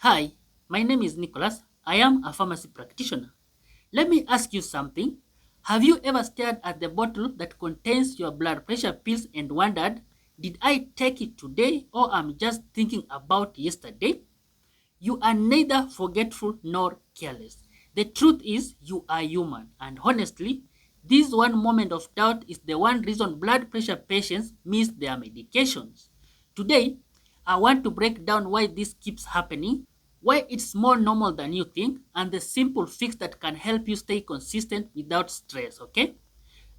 Hi, my name is Nicholas. I am a pharmacy practitioner. Let me ask you something. Have you ever stared at the bottle that contains your blood pressure pills and wondered, did I take it today or am just thinking about yesterday? You are neither forgetful nor careless. The truth is, you are human, and honestly, this one moment of doubt is the one reason blood pressure patients miss their medications. Today, I want to break down why this keeps happening, why it's more normal than you think, and the simple fix that can help you stay consistent without stress, okay?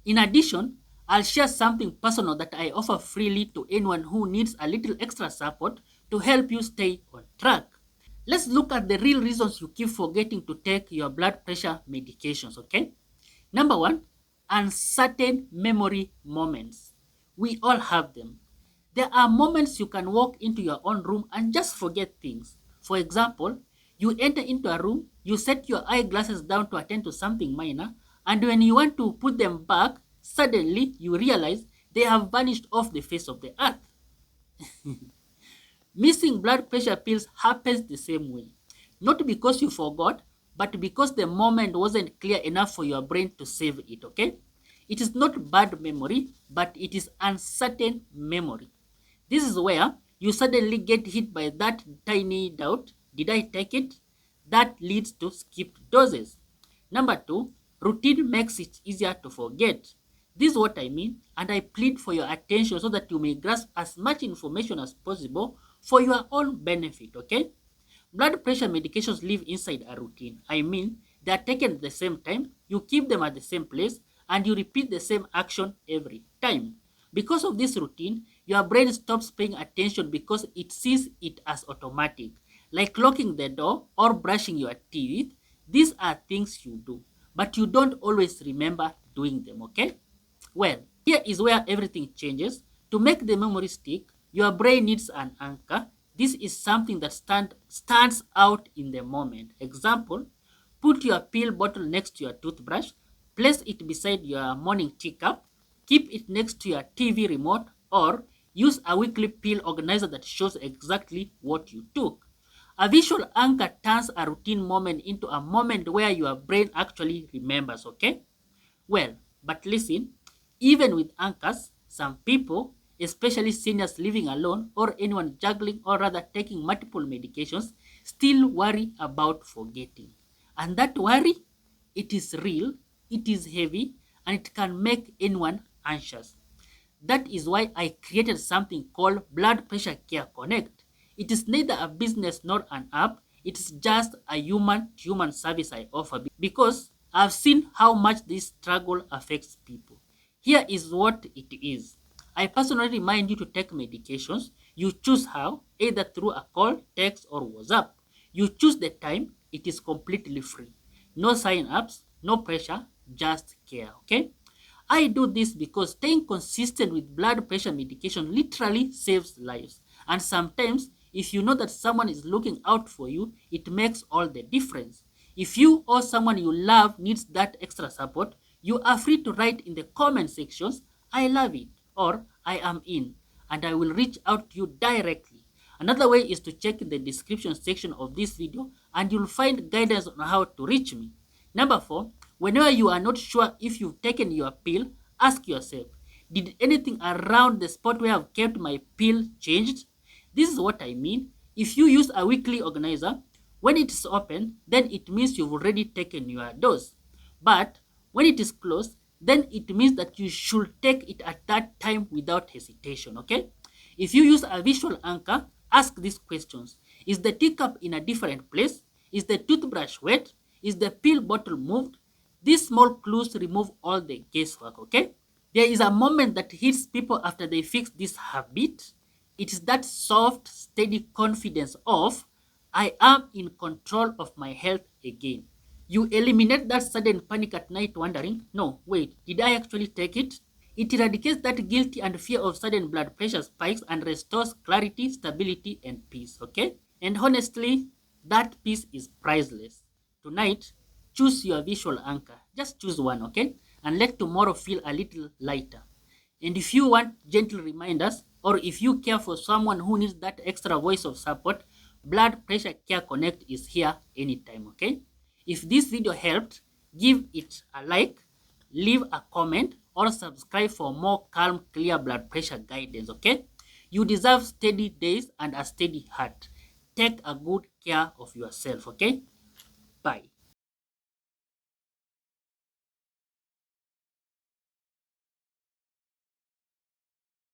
In addition, I'll share something personal that I offer freely to anyone who needs a little extra support to help you stay on track. Let's look at the real reasons you keep forgetting to take your blood pressure medications, okay? Number one, uncertain memory moments. We all have them. There are moments you can walk into your own room and just forget things. For example, you enter into a room, you set your eyeglasses down to attend to something minor, and when you want to put them back, suddenly you realize they have vanished off the face of the earth. Missing blood pressure pills happens the same way. Not because you forgot, but because the moment wasn't clear enough for your brain to save it, okay? It is not bad memory, but it is uncertain memory. This is where you suddenly get hit by that tiny doubt, did I take it? That leads to skipped doses. Number two, routine makes it easier to forget. This is what I mean, and I plead for your attention so that you may grasp as much information as possible for your own benefit, okay? Blood pressure medications live inside a routine. I mean, they are taken at the same time, you keep them at the same place, and you repeat the same action every time. Because of this routine, your brain stops paying attention because it sees it as automatic. Like locking the door or brushing your teeth, these are things you do, but you don't always remember doing them, okay? Well, here is where everything changes. To make the memory stick, your brain needs an anchor. This is something that stands out in the moment. Example, put your pill bottle next to your toothbrush, place it beside your morning teacup, keep it next to your TV remote, or use a weekly pill organizer that shows exactly what you took. A visual anchor turns a routine moment into a moment where your brain actually remembers, okay? Well, but listen, even with anchors, some people, especially seniors living alone or anyone juggling or rather taking multiple medications, still worry about forgetting. And that worry, it is real, it is heavy, and it can make anyone anxious. That is why I created something called Blood Pressure Care Connect. It is neither a business nor an app. It is just a human to human service I offer because I've seen how much this struggle affects people. Here is what it is. I personally remind you to take medications. You choose how, either through a call, text, or WhatsApp. You choose the time. It is completely free. No sign ups, no pressure, just care. Okay? I do this because staying consistent with blood pressure medication literally saves lives. And sometimes, if you know that someone is looking out for you, it makes all the difference. If you or someone you love needs that extra support, you are free to write in the comment sections, I love it, or I am in, and I will reach out to you directly. Another way is to check in the description section of this video and you'll find guidance on how to reach me. Number four, whenever you are not sure if you've taken your pill, ask yourself, did anything around the spot where I've kept my pill changed? This is what I mean. If you use a weekly organizer, when it is open, then it means you've already taken your dose. But when it is closed, then it means that you should take it at that time without hesitation, okay? If you use a visual anchor, ask these questions. Is the teacup in a different place? Is the toothbrush wet? Is the pill bottle moved? These small clues remove all the guesswork, okay? There is a moment that hits people after they fix this habit. It is that soft, steady confidence of, I am in control of my health again. You eliminate that sudden panic at night wondering, no, wait, did I actually take it? It eradicates that guilty and fear of sudden blood pressure spikes and restores clarity, stability, and peace, okay? And honestly, that peace is priceless. Tonight, choose your visual anchor. Just choose one, okay? And let tomorrow feel a little lighter. And if you want gentle reminders, or if you care for someone who needs that extra voice of support, Blood Pressure Care Connect is here anytime, okay? If this video helped, give it a like, leave a comment, or subscribe for more calm, clear blood pressure guidance, okay? You deserve steady days and a steady heart. Take a good care of yourself, okay? Bye.